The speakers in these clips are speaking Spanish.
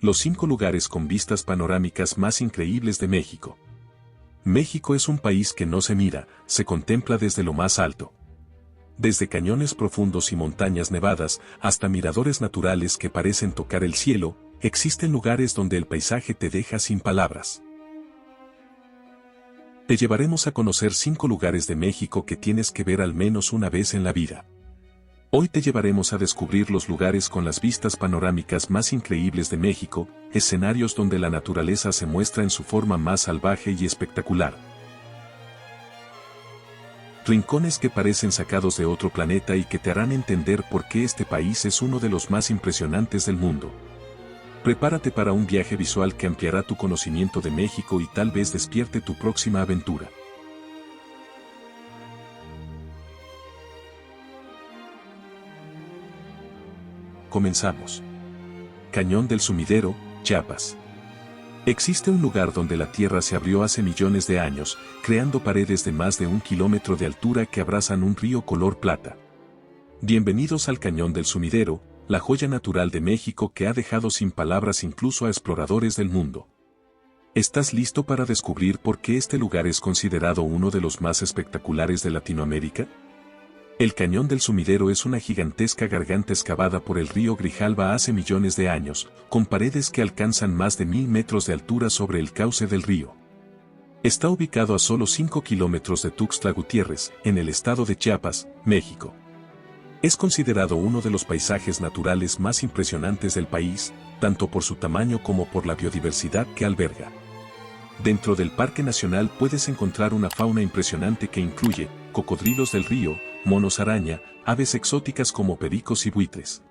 Los 5 lugares con vistas panorámicas más increíbles de México. México es un país que no se mira, se contempla desde lo más alto. Desde cañones profundos y montañas nevadas, hasta miradores naturales que parecen tocar el cielo, existen lugares donde el paisaje te deja sin palabras. Te llevaremos a conocer 5 lugares de México que tienes que ver al menos una vez en la vida. Hoy te llevaremos a descubrir los lugares con las vistas panorámicas más increíbles de México, escenarios donde la naturaleza se muestra en su forma más salvaje y espectacular. Rincones que parecen sacados de otro planeta y que te harán entender por qué este país es uno de los más impresionantes del mundo. Prepárate para un viaje visual que ampliará tu conocimiento de México y tal vez despierte tu próxima aventura. Comenzamos. Cañón del Sumidero, Chiapas. Existe un lugar donde la tierra se abrió hace millones de años, creando paredes de más de 1 kilómetro de altura que abrazan un río color plata. Bienvenidos al Cañón del Sumidero, la joya natural de México que ha dejado sin palabras incluso a exploradores del mundo. ¿Estás listo para descubrir por qué este lugar es considerado uno de los más espectaculares de Latinoamérica? El Cañón del Sumidero es una gigantesca garganta excavada por el río Grijalva hace millones de años, con paredes que alcanzan más de 1000 metros de altura sobre el cauce del río. Está ubicado a solo 5 kilómetros de Tuxtla Gutiérrez, en el estado de Chiapas, México. Es considerado uno de los paisajes naturales más impresionantes del país, tanto por su tamaño como por la biodiversidad que alberga. Dentro del Parque Nacional puedes encontrar una fauna impresionante que incluye cocodrilos del río, monos araña, aves exóticas como pericos y buitres.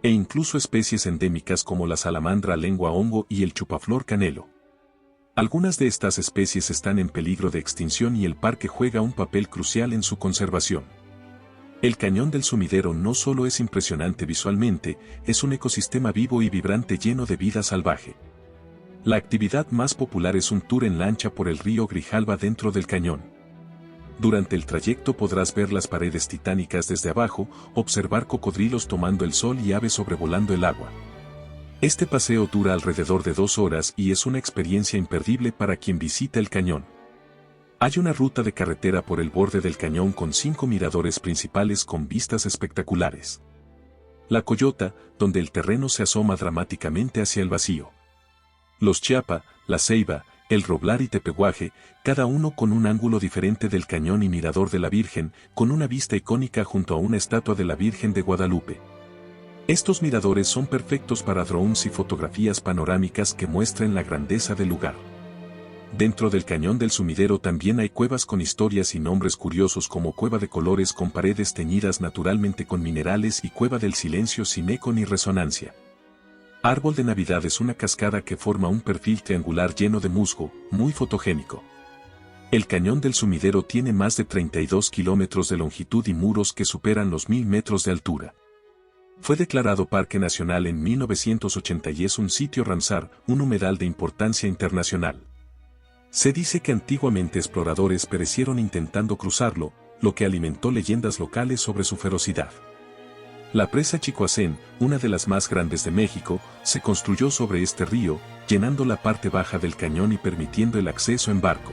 E incluso especies endémicas como la salamandra lengua hongo y el chupaflor canelo. Algunas de estas especies están en peligro de extinción y el parque juega un papel crucial en su conservación. El Cañón del Sumidero no solo es impresionante visualmente, es un ecosistema vivo y vibrante lleno de vida salvaje. La actividad más popular es un tour en lancha por el río Grijalva dentro del cañón. Durante el trayecto podrás ver las paredes titánicas desde abajo, observar cocodrilos tomando el sol y aves sobrevolando el agua. Este paseo dura alrededor de 2 horas y es una experiencia imperdible para quien visita el cañón. Hay una ruta de carretera por el borde del cañón con 5 miradores principales con vistas espectaculares. La Coyota, donde el terreno se asoma dramáticamente hacia el vacío. Los Chiapa, La Ceiba, El Roblar y Tepehuaje, cada uno con un ángulo diferente del cañón y mirador de la Virgen, con una vista icónica junto a una estatua de la Virgen de Guadalupe. Estos miradores son perfectos para drones y fotografías panorámicas que muestren la grandeza del lugar. Dentro del Cañón del Sumidero también hay cuevas con historias y nombres curiosos como Cueva de Colores con paredes teñidas naturalmente con minerales y Cueva del Silencio sin eco ni resonancia. Árbol de Navidad es una cascada que forma un perfil triangular lleno de musgo, muy fotogénico. El Cañón del Sumidero tiene más de 32 kilómetros de longitud y muros que superan los 1000 metros de altura. Fue declarado Parque Nacional en 1980 y es un sitio Ramsar, un humedal de importancia internacional. Se dice que antiguamente exploradores perecieron intentando cruzarlo, lo que alimentó leyendas locales sobre su ferocidad. La presa Chicoacén, una de las más grandes de México, se construyó sobre este río, llenando la parte baja del cañón y permitiendo el acceso en barco.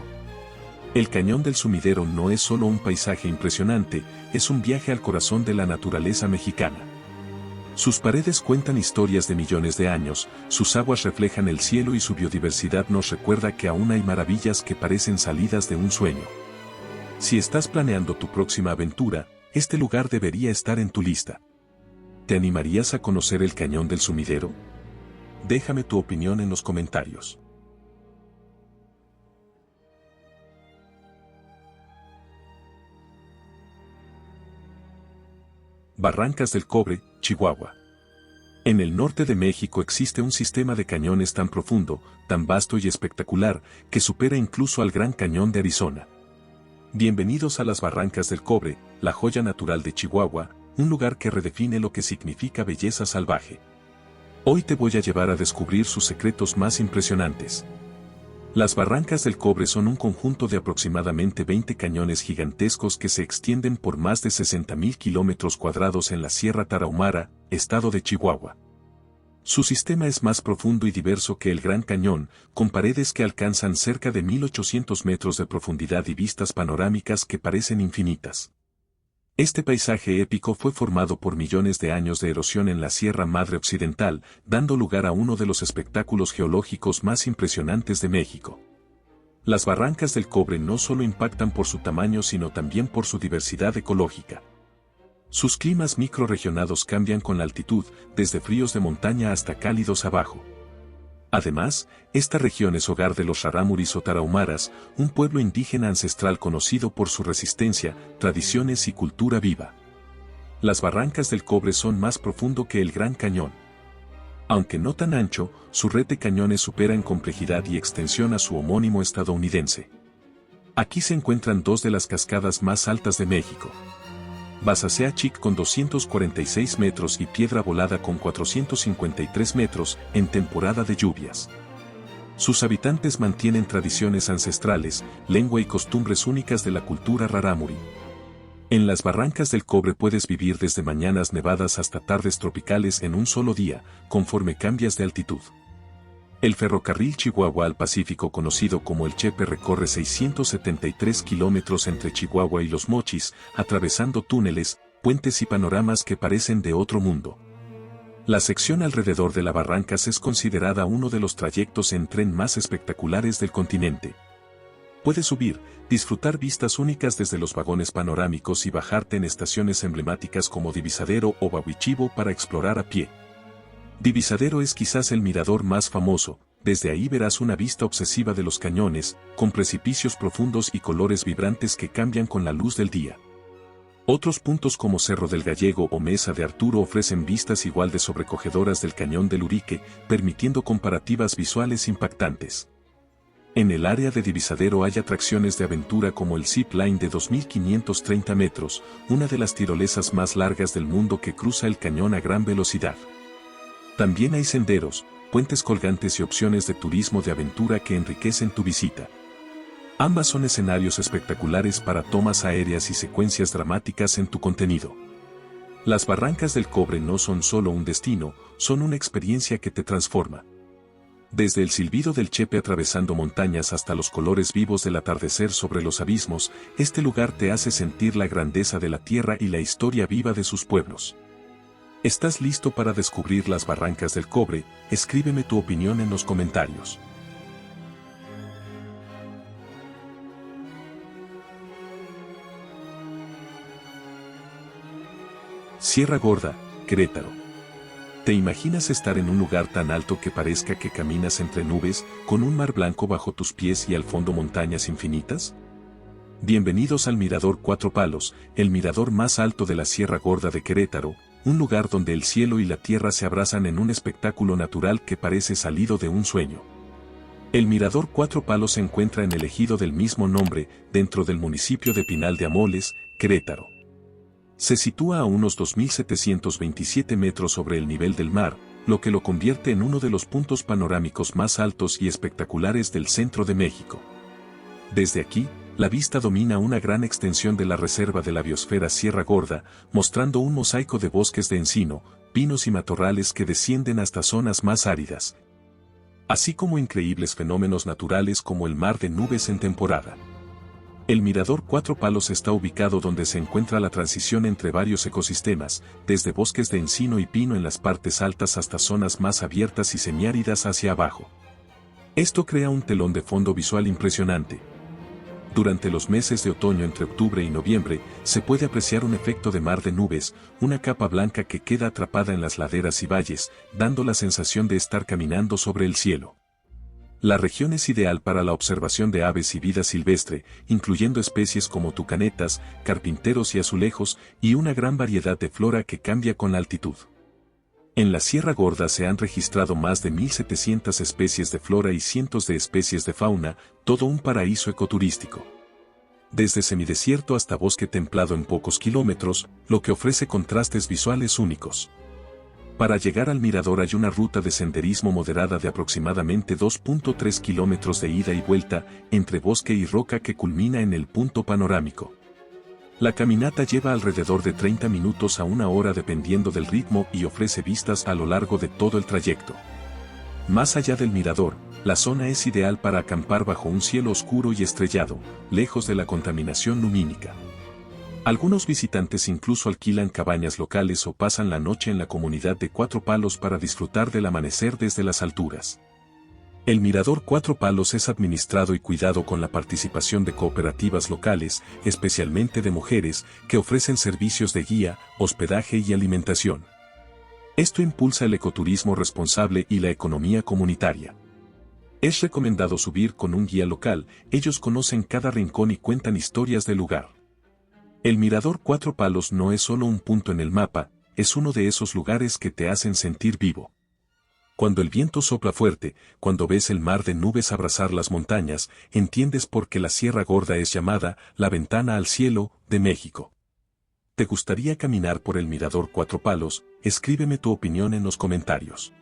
El Cañón del Sumidero no es solo un paisaje impresionante, es un viaje al corazón de la naturaleza mexicana. Sus paredes cuentan historias de millones de años, sus aguas reflejan el cielo y su biodiversidad nos recuerda que aún hay maravillas que parecen salidas de un sueño. Si estás planeando tu próxima aventura, este lugar debería estar en tu lista. ¿Te animarías a conocer el Cañón del Sumidero? Déjame tu opinión en los comentarios. Barrancas del Cobre, Chihuahua. En el norte de México existe un sistema de cañones tan profundo, tan vasto y espectacular, que supera incluso al Gran Cañón de Arizona. Bienvenidos a las Barrancas del Cobre, la joya natural de Chihuahua, un lugar que redefine lo que significa belleza salvaje. Hoy te voy a llevar a descubrir sus secretos más impresionantes. Las Barrancas del Cobre son un conjunto de aproximadamente 20 cañones gigantescos que se extienden por más de 60.000 kilómetros cuadrados en la Sierra Tarahumara, estado de Chihuahua. Su sistema es más profundo y diverso que el Gran Cañón, con paredes que alcanzan cerca de 1800 metros de profundidad y vistas panorámicas que parecen infinitas. Este paisaje épico fue formado por millones de años de erosión en la Sierra Madre Occidental, dando lugar a uno de los espectáculos geológicos más impresionantes de México. Las barrancas del Cobre no solo impactan por su tamaño sino también por su diversidad ecológica. Sus climas microrregionados cambian con la altitud, desde fríos de montaña hasta cálidos abajo. Además, esta región es hogar de los rarámuris o tarahumaras, un pueblo indígena ancestral conocido por su resistencia, tradiciones y cultura viva. Las barrancas del Cobre son más profundo que el Gran Cañón. Aunque no tan ancho, su red de cañones supera en complejidad y extensión a su homónimo estadounidense. Aquí se encuentran dos de las cascadas más altas de México. Basaseachic con 246 metros y Piedra Volada con 453 metros en temporada de lluvias. Sus habitantes mantienen tradiciones ancestrales, lengua y costumbres únicas de la cultura rarámuri. En las barrancas del Cobre puedes vivir desde mañanas nevadas hasta tardes tropicales en un solo día, conforme cambias de altitud. El ferrocarril Chihuahua al Pacífico, conocido como el Chepe, recorre 673 kilómetros entre Chihuahua y Los Mochis, atravesando túneles, puentes y panoramas que parecen de otro mundo. La sección alrededor de las barrancas es considerada uno de los trayectos en tren más espectaculares del continente. Puedes subir, disfrutar vistas únicas desde los vagones panorámicos y bajarte en estaciones emblemáticas como Divisadero o Bahuichivo para explorar a pie. Divisadero es quizás el mirador más famoso, desde ahí verás una vista obsesiva de los cañones, con precipicios profundos y colores vibrantes que cambian con la luz del día. Otros puntos como Cerro del Gallego o Mesa de Arturo ofrecen vistas igual de sobrecogedoras del Cañón del Urique, permitiendo comparativas visuales impactantes. En el área de Divisadero hay atracciones de aventura como el Zip Line de 2.530 metros, una de las tirolesas más largas del mundo que cruza el cañón a gran velocidad. También hay senderos, puentes colgantes y opciones de turismo de aventura que enriquecen tu visita. Ambas son escenarios espectaculares para tomas aéreas y secuencias dramáticas en tu contenido. Las barrancas del Cobre no son solo un destino, son una experiencia que te transforma. Desde el silbido del Chepe atravesando montañas hasta los colores vivos del atardecer sobre los abismos, este lugar te hace sentir la grandeza de la tierra y la historia viva de sus pueblos. ¿Estás listo para descubrir las barrancas del Cobre? Escríbeme tu opinión en los comentarios. Sierra Gorda, Querétaro. ¿Te imaginas estar en un lugar tan alto que parezca que caminas entre nubes, con un mar blanco bajo tus pies y al fondo montañas infinitas? Bienvenidos al Mirador Cuatro Palos, el mirador más alto de la Sierra Gorda de Querétaro, un lugar donde el cielo y la tierra se abrazan en un espectáculo natural que parece salido de un sueño. El Mirador Cuatro Palos se encuentra en el ejido del mismo nombre, dentro del municipio de Pinal de Amoles, Querétaro. Se sitúa a unos 2.727 metros sobre el nivel del mar, lo que lo convierte en uno de los puntos panorámicos más altos y espectaculares del centro de México. Desde aquí, la vista domina una gran extensión de la reserva de la biosfera Sierra Gorda, mostrando un mosaico de bosques de encino, pinos y matorrales que descienden hasta zonas más áridas, así como increíbles fenómenos naturales como el mar de nubes en temporada. El Mirador Cuatro Palos está ubicado donde se encuentra la transición entre varios ecosistemas, desde bosques de encino y pino en las partes altas hasta zonas más abiertas y semiáridas hacia abajo. Esto crea un telón de fondo visual impresionante. Durante los meses de otoño entre octubre y noviembre, se puede apreciar un efecto de mar de nubes, una capa blanca que queda atrapada en las laderas y valles, dando la sensación de estar caminando sobre el cielo. La región es ideal para la observación de aves y vida silvestre, incluyendo especies como tucanetas, carpinteros y azulejos, y una gran variedad de flora que cambia con la altitud. En la Sierra Gorda se han registrado más de 1.700 especies de flora y cientos de especies de fauna, todo un paraíso ecoturístico. Desde semidesierto hasta bosque templado en pocos kilómetros, lo que ofrece contrastes visuales únicos. Para llegar al mirador hay una ruta de senderismo moderada de aproximadamente 2.3 kilómetros de ida y vuelta, entre bosque y roca que culmina en el punto panorámico. La caminata lleva alrededor de 30 minutos a una hora dependiendo del ritmo y ofrece vistas a lo largo de todo el trayecto. Más allá del mirador, la zona es ideal para acampar bajo un cielo oscuro y estrellado, lejos de la contaminación lumínica. Algunos visitantes incluso alquilan cabañas locales o pasan la noche en la comunidad de Cuatro Palos para disfrutar del amanecer desde las alturas. El Mirador Cuatro Palos es administrado y cuidado con la participación de cooperativas locales, especialmente de mujeres, que ofrecen servicios de guía, hospedaje y alimentación. Esto impulsa el ecoturismo responsable y la economía comunitaria. Es recomendado subir con un guía local, ellos conocen cada rincón y cuentan historias del lugar. El Mirador Cuatro Palos no es solo un punto en el mapa, es uno de esos lugares que te hacen sentir vivo. Cuando el viento sopla fuerte, cuando ves el mar de nubes abrazar las montañas, entiendes por qué la Sierra Gorda es llamada la ventana al cielo de México. ¿Te gustaría caminar por el Mirador Cuatro Palos? Escríbeme tu opinión en los comentarios.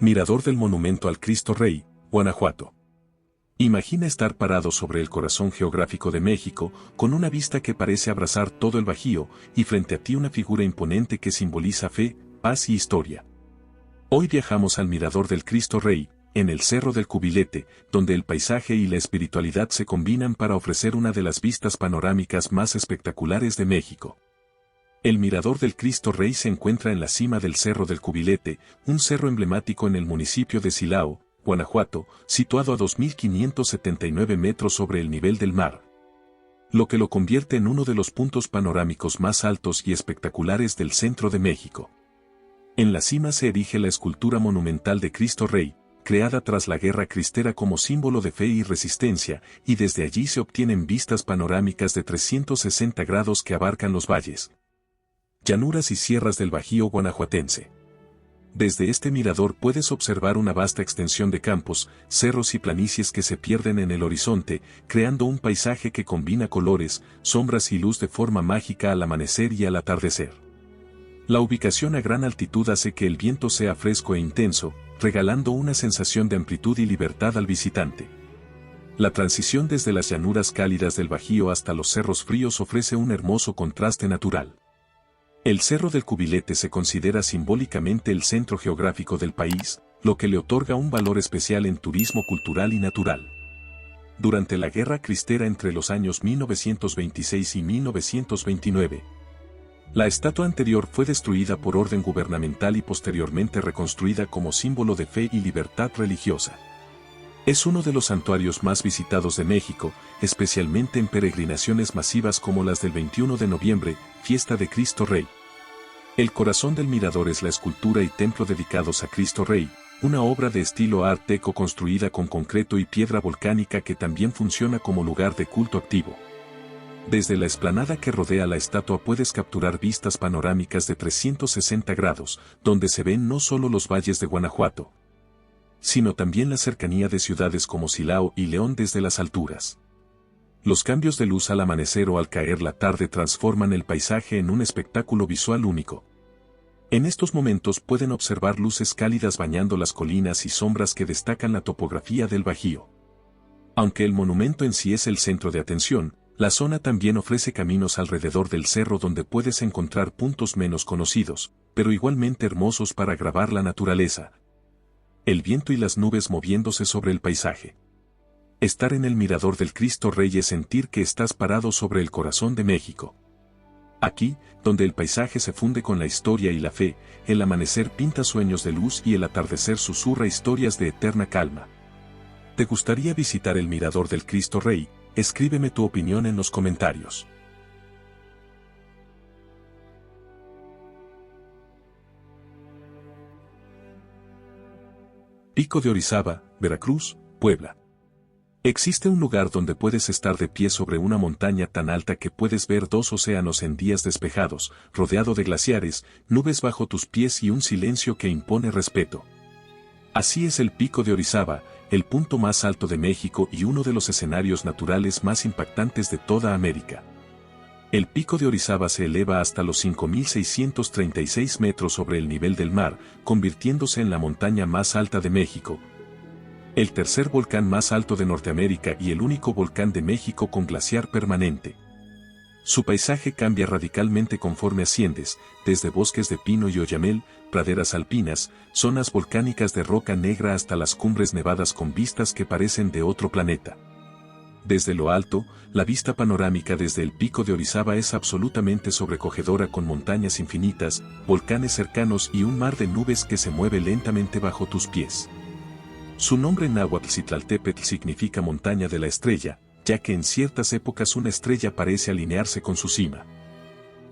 Mirador del Monumento al Cristo Rey, Guanajuato. Imagina estar parado sobre el corazón geográfico de México, con una vista que parece abrazar todo el Bajío, y frente a ti una figura imponente que simboliza fe, paz y historia. Hoy viajamos al Mirador del Cristo Rey, en el Cerro del Cubilete, donde el paisaje y la espiritualidad se combinan para ofrecer una de las vistas panorámicas más espectaculares de México. El Mirador del Cristo Rey se encuentra en la cima del Cerro del Cubilete, un cerro emblemático en el municipio de Silao, Guanajuato, situado a 2.579 metros sobre el nivel del mar, lo que lo convierte en uno de los puntos panorámicos más altos y espectaculares del centro de México. En la cima se erige la escultura monumental de Cristo Rey, creada tras la Guerra Cristera como símbolo de fe y resistencia, y desde allí se obtienen vistas panorámicas de 360 grados que abarcan los valles, llanuras y sierras del Bajío guanajuatense. Desde este mirador puedes observar una vasta extensión de campos, cerros y planicies que se pierden en el horizonte, creando un paisaje que combina colores, sombras y luz de forma mágica al amanecer y al atardecer. La ubicación a gran altitud hace que el viento sea fresco e intenso, regalando una sensación de amplitud y libertad al visitante. La transición desde las llanuras cálidas del Bajío hasta los cerros fríos ofrece un hermoso contraste natural. El Cerro del Cubilete se considera simbólicamente el centro geográfico del país, lo que le otorga un valor especial en turismo cultural y natural. Durante la Guerra Cristera entre los años 1926 y 1929, la estatua anterior fue destruida por orden gubernamental y posteriormente reconstruida como símbolo de fe y libertad religiosa. Es uno de los santuarios más visitados de México, especialmente en peregrinaciones masivas como las del 21 de noviembre, Fiesta de Cristo Rey. El corazón del mirador es la escultura y templo dedicados a Cristo Rey, una obra de estilo Art Deco construida con concreto y piedra volcánica que también funciona como lugar de culto activo. Desde la explanada que rodea la estatua puedes capturar vistas panorámicas de 360 grados, donde se ven no solo los valles de Guanajuato, sino también la cercanía de ciudades como Silao y León desde las alturas. Los cambios de luz al amanecer o al caer la tarde transforman el paisaje en un espectáculo visual único. En estos momentos pueden observar luces cálidas bañando las colinas y sombras que destacan la topografía del Bajío. Aunque el monumento en sí es el centro de atención, la zona también ofrece caminos alrededor del cerro donde puedes encontrar puntos menos conocidos, pero igualmente hermosos para grabar la naturaleza, el viento y las nubes moviéndose sobre el paisaje. Estar en el Mirador del Cristo Rey es sentir que estás parado sobre el corazón de México. Aquí, donde el paisaje se funde con la historia y la fe, el amanecer pinta sueños de luz y el atardecer susurra historias de eterna calma. ¿Te gustaría visitar el Mirador del Cristo Rey? Escríbeme tu opinión en los comentarios. Pico de Orizaba, Veracruz, Puebla. Existe un lugar donde puedes estar de pie sobre una montaña tan alta que puedes ver dos océanos en días despejados, rodeado de glaciares, nubes bajo tus pies y un silencio que impone respeto. Así es el Pico de Orizaba, el punto más alto de México y uno de los escenarios naturales más impactantes de toda América. El Pico de Orizaba se eleva hasta los 5.636 metros sobre el nivel del mar, convirtiéndose en la montaña más alta de México, El tercer volcán más alto de Norteamérica y el único volcán de México con glaciar permanente. Su paisaje cambia radicalmente conforme asciendes, desde bosques de pino y oyamel, praderas alpinas, zonas volcánicas de roca negra hasta las cumbres nevadas con vistas que parecen de otro planeta. Desde lo alto, la vista panorámica desde el pico de Orizaba es absolutamente sobrecogedora con montañas infinitas, volcanes cercanos y un mar de nubes que se mueve lentamente bajo tus pies. Su nombre en náhuatl Citlaltépetl significa montaña de la estrella, ya que en ciertas épocas una estrella parece alinearse con su cima.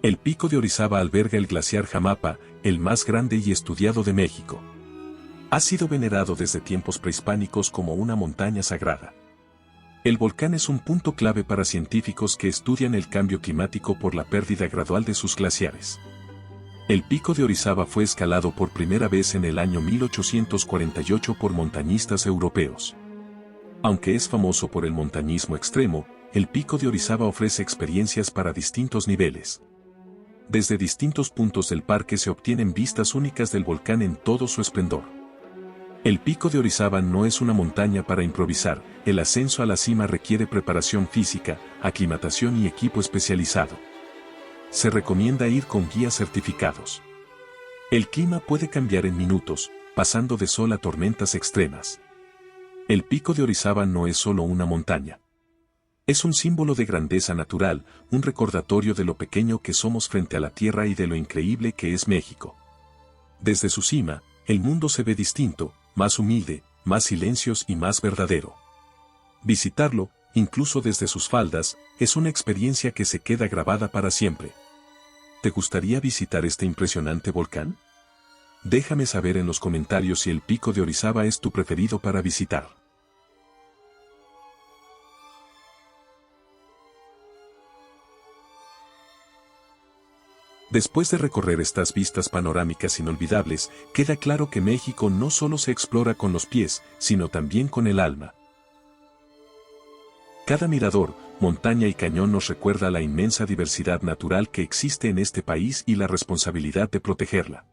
El pico de Orizaba alberga el glaciar Jamapa, el más grande y estudiado de México. Ha sido venerado desde tiempos prehispánicos como una montaña sagrada. El volcán es un punto clave para científicos que estudian el cambio climático por la pérdida gradual de sus glaciares. El pico de Orizaba fue escalado por primera vez en el año 1848 por montañistas europeos. Aunque es famoso por el montañismo extremo, el pico de Orizaba ofrece experiencias para distintos niveles. Desde distintos puntos del parque se obtienen vistas únicas del volcán en todo su esplendor. El pico de Orizaba no es una montaña para improvisar, el ascenso a la cima requiere preparación física, aclimatación y equipo especializado. Se recomienda ir con guías certificados. El clima puede cambiar en minutos, pasando de sol a tormentas extremas. El pico de Orizaba no es solo una montaña. Es un símbolo de grandeza natural, un recordatorio de lo pequeño que somos frente a la Tierra y de lo increíble que es México. Desde su cima, el mundo se ve distinto, más humilde, más silencios y más verdadero. Visitarlo, incluso desde sus faldas, es una experiencia que se queda grabada para siempre. ¿Te gustaría visitar este impresionante volcán? Déjame saber en los comentarios si el pico de Orizaba es tu preferido para visitar. Después de recorrer estas vistas panorámicas inolvidables, queda claro que México no solo se explora con los pies, sino también con el alma. Cada mirador, montaña y cañón nos recuerda la inmensa diversidad natural que existe en este país y la responsabilidad de protegerla.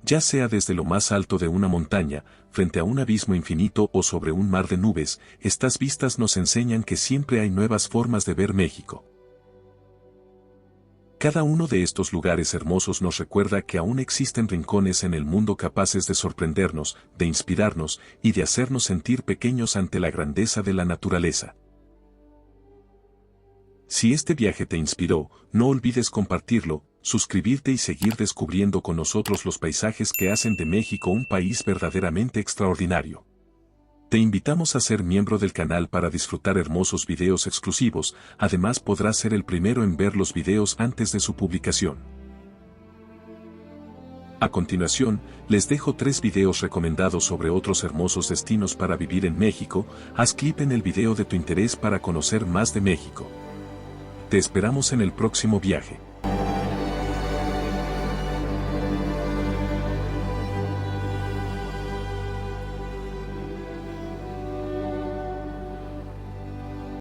Ya sea desde lo más alto de una montaña, frente a un abismo infinito o sobre un mar de nubes, estas vistas nos enseñan que siempre hay nuevas formas de ver México. Cada uno de estos lugares hermosos nos recuerda que aún existen rincones en el mundo capaces de sorprendernos, de inspirarnos y de hacernos sentir pequeños ante la grandeza de la naturaleza. Si este viaje te inspiró, no olvides compartirlo, suscribirte y seguir descubriendo con nosotros los paisajes que hacen de México un país verdaderamente extraordinario. Te invitamos a ser miembro del canal para disfrutar hermosos videos exclusivos, además podrás ser el primero en ver los videos antes de su publicación. A continuación, les dejo 3 videos recomendados sobre otros hermosos destinos para vivir en México. Haz clic en el video de tu interés para conocer más de México. Te esperamos en el próximo viaje.